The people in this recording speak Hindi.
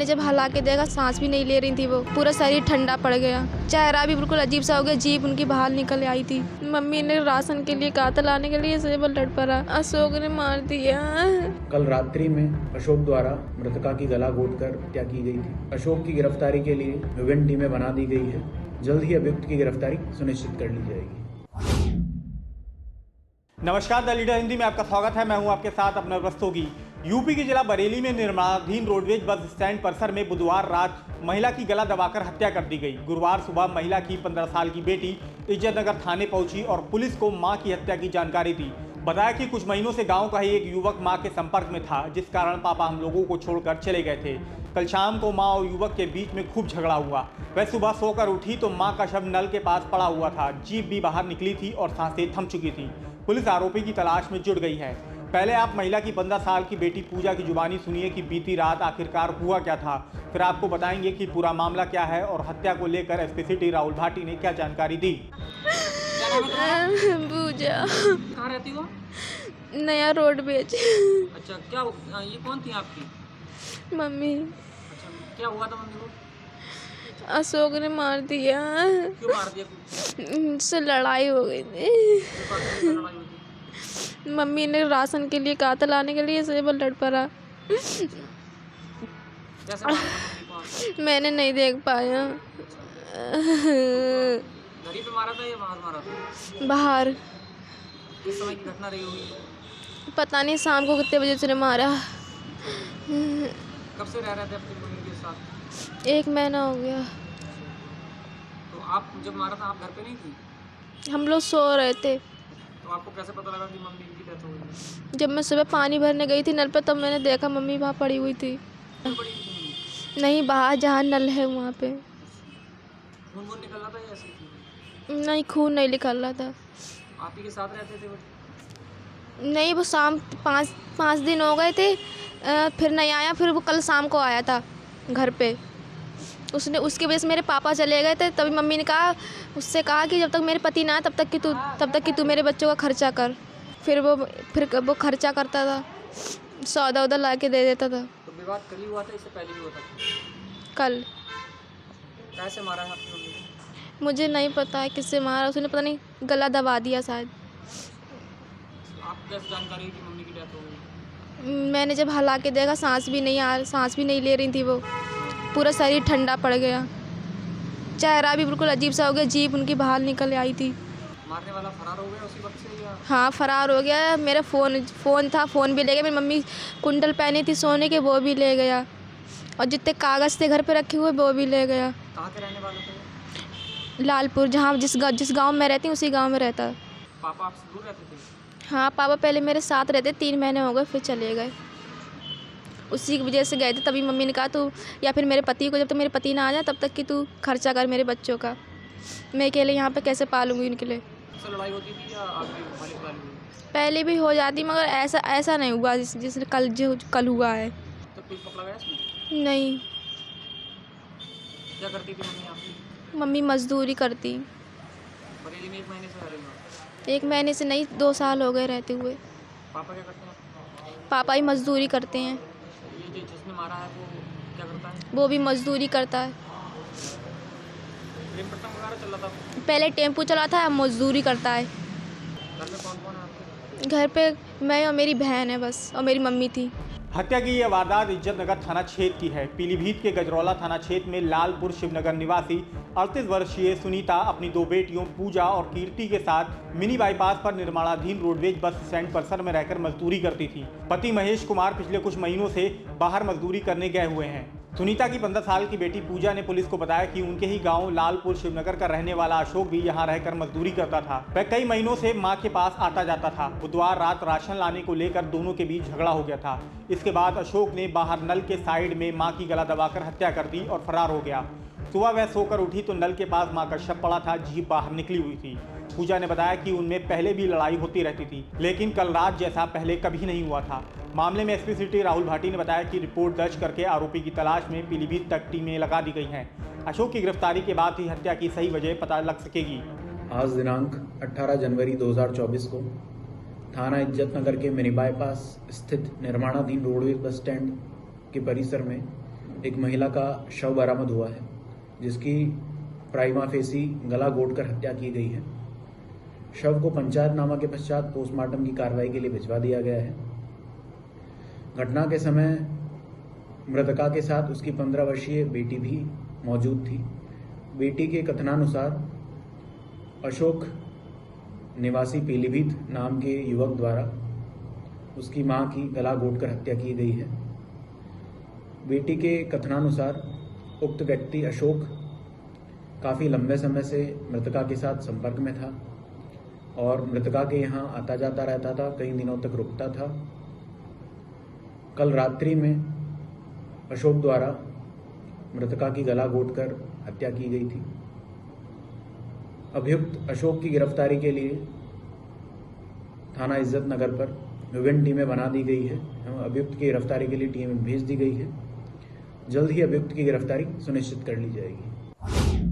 मैंने जब हला के देखा सांस भी नहीं ले रही थी, वो पूरा शरीर ठंडा पड़ गया, चेहरा भी बिल्कुल अजीब सा हो गया, जीभ उनकी बाहर निकल आई थी। मम्मी ने राशन के लिए कहा था लाने के लिए, से वो लड़ पड़ा, अशोक ने मार दिया। कल रात्रि में अशोक द्वारा मृतका की गला घोंटकर हत्या की गई थी। अशोक की गिरफ्तारी के लिए विभिन्न टीमें बना दी गई है। जल्द ही अभियुक्त की गिरफ्तारी सुनिश्चित कर ली जाएगी। नमस्कार, द लीडर हिंदी में आपका स्वागत है। मैं हूं आपके साथ अपना रस्तोगी। यूपी के जिला बरेली में निर्माणाधीन रोडवेज बस स्टैंड परिसर में बुधवार रात महिला की गला दबाकर हत्या कर दी गई। गुरुवार सुबह महिला की 15 साल की बेटी इज्जतनगर थाने पहुंची और पुलिस को मां की हत्या की जानकारी दी। बताया कि कुछ महीनों से गांव का ही एक युवक मां के संपर्क में था, जिस कारण पापा हम लोगों को छोड़कर चले गए थे। कल शाम को मां और युवक के बीच में खूब झगड़ा हुआ। वह सुबह सोकर उठी तो मां का शव नल के पास पड़ा हुआ था, जीभ भी बाहर निकली थी और सांसें थम चुकी थी। पुलिस आरोपी की तलाश में जुट गई है। पहले आप महिला की 15 साल की बेटी पूजा की जुबानी सुनिए कि बीती रात आखिरकार हुआ क्या था। फिर आपको बताएंगे कि पूरा मामला क्या है और हत्या को लेकर एसपी सिटी राहुल भाटी ने क्या जानकारी दी। पूजा कहाँ रहती हो? नया रोडवेज। अच्छा, क्या ये कौन थी आपकी मम्मी। अच्छा, क्या हुआ था मम्मी को? अशोक ने मार दिया। क्यों मार दिया? उससे लड़ाई हो गई थी। लड़ाई हुई थी? मम्मी ने राशन के लिए कहा था लाने के लिए, से वो लड़ पड़ा। कैसे मारा था मम्मी को आपने? मैंने नहीं देख पाया। घर ही पे मारा था या बाहर मारा था? बाहर। किस समय की घटना रही होगी? पता नहीं शाम को कितने बजे उसने मारा। कब से रह रहे थे अपनी मम्मी के साथ? 1 महीना हो गया। तो आप जब मारा था आप घर पे नहीं थी? हम लोग सो रहे थे। तो आपको कैसे पता लगा कि मम्मी की डेथ हो गई? जब मैं सुबह पानी भरने गई थी नल पर, तब मैंने देखा मम्मी वहाँ पड़ी हुई थी। क्यों पड़ी थी? नहीं, बाहर जहाँ नल है वहाँ पे। खून वून निकल रहा था या ऐसे थी? नहीं, खून नहीं निकल रहा था। आप ही के साथ रहते थे वो? नहीं, वो शाम 5 दिन हो गए थे, फिर नहीं आया। फिर वो कल शाम को आया था घर पे। उसकी वजह से मेरे पापा चले गए थे। तभी मम्मी ने उससे कहा कि जब तक मेरे पति ना आए तब तक कि तू मेरे बच्चों का खर्चा कर। फिर वो खर्चा करता था, सौदा उदा ला के दे देता था। तो विवाद कल ही हुआ था, इससे पहले भी हुआ था? कल। कैसे मारा है आपकी मम्मी को? मुझे नहीं पता है किससे मारा, उसने पता नहीं गला दबा दिया शायद। आपको कैसे जानकारी हुई कि मम्मी की डेथ हो गई? मैंने जब हला के देखा सांस भी नहीं ले रही थी, वो पूरा शरीर ठंडा पड़ गया, चेहरा भी बिल्कुल अजीब सा हो गया, जीभ उनकी बाहर निकल आई थी। मारने वाला फरार हो गया उसी वक्त से या? हाँ, फरार हो गया। मेरा फ़ोन था, फ़ोन भी ले गया। मेरी मम्मी कुंडल पहनी थी सोने के, वो भी ले गया। और जितने कागज़ थे घर पे रखे हुए वो भी ले गया। कहाँ के रहने वाले थे? लालपुर, जहाँ जिस गांव में रहती हूँ उसी गांव में रहता। पापा आपसे दूर रहते थे? हाँ, पापा पहले मेरे साथ रहते, 3 महीने हो गए, फिर चले गए। उसी की वजह से गए थे। तभी मम्मी ने कहा तू, या फिर मेरे पति को, जब तक मेरे पति ना आ जाए तब तक कि तू खर्चा कर मेरे बच्चों का, मैं अकेले यहाँ पे कैसे पालूंगी उनके लिए। उससे लड़ाई होती थी या आपकी मालिक वाली हुई? पहले भी हो जाती, मगर ऐसा नहीं हुआ जिसने कल हुआ है। तो कोई पकड़ा गया इसमें? नहीं। क्या करती थी मम्मी आपकी? मम्मी मजदूरी करती। बरेली में 1 महीने से रह रही हो? 1 महीने से नहीं, 2 साल हो गए रहते हुए। पापा क्या करते हैं? पापा ही मजदूरी करते हैं। ये जिसने मारा है वो क्या करता है? वो भी मजदूरी करता है। प्रेम प्रसंग वगैरह चल रहा था? पहले टेम्पू चलाता है, अब मजदूरी करता है। घर में कौन कौन है आपके? घर पे मैं और मेरी बहन है बस, और मेरी मम्मी थी। हत्या की यह वारदात इज्जतनगर थाना क्षेत्र की है। पीलीभीत के गजरौला थाना क्षेत्र में लालपुर शिवनगर निवासी 38 वर्षीय सुनीता अपनी 2 बेटियों पूजा और कीर्ति के साथ मिनी बाईपास पर निर्माणाधीन रोडवेज बस स्टैंड परिसर में रहकर मजदूरी करती थी। पति महेश कुमार पिछले कुछ महीनों से बाहर मजदूरी करने गए हुए हैं। सुनीता की 15 साल की बेटी पूजा ने पुलिस को बताया कि उनके ही गांव लालपुर शिवनगर का रहने वाला अशोक भी यहां रहकर मजदूरी करता था। वह कई महीनों से मां के पास आता जाता था। बुधवार रात राशन लाने को लेकर दोनों के बीच झगड़ा हो गया था। इसके बाद अशोक ने बाहर नल के साइड में मां की गला दबाकर हत्या कर दी और फरार हो गया। सुबह वह सोकर उठी तो नल के पास मां का शव पड़ा था, जीभ बाहर निकली हुई थी। पूजा ने बताया कि उनमें पहले भी लड़ाई होती रहती थी, लेकिन कल रात जैसा पहले कभी नहीं हुआ था। मामले में एसपी सिटी राहुल भाटी ने बताया कि रिपोर्ट दर्ज करके आरोपी की तलाश में पीलीभीत तक टीमें लगा दी गई हैं। अशोक की गिरफ्तारी के बाद ही हत्या की सही वजह पता लग सकेगी। आज दिनांक 18 जनवरी 2024 को थाना इज्जतनगर के मिनी बाईपास स्थित निर्माणाधीन रोडवेज बस स्टैंड के परिसर में एक महिला का शव बरामद हुआ है, जिसकी प्राइमा फेसी गला घोंटकर हत्या की गई है। शव को पंचायतनामा के पश्चात पोस्टमार्टम की कार्रवाई के लिए भिजवा दिया गया है। घटना के समय मृतका के साथ उसकी 15 वर्षीय बेटी भी मौजूद थी। बेटी के कथनानुसार अशोक निवासी पीलीभीत नाम के युवक द्वारा उसकी मां की गला घोंटकर हत्या की गई है। बेटी के कथनानुसार उक्त व्यक्ति अशोक काफ़ी लंबे समय से मृतका के साथ संपर्क में था और मृतका के यहाँ आता जाता रहता था, कई दिनों तक रुकता था। कल रात्रि में अशोक द्वारा मृतका की गला घोंटकर हत्या की गई थी। अभियुक्त अशोक की गिरफ्तारी के लिए थाना इज्जत नगर पर विभिन्न टीमें बना दी गई है। अभियुक्त की गिरफ्तारी के लिए टीम भेज दी गई है। जल्द ही अभियुक्त की गिरफ्तारी सुनिश्चित कर ली जाएगी।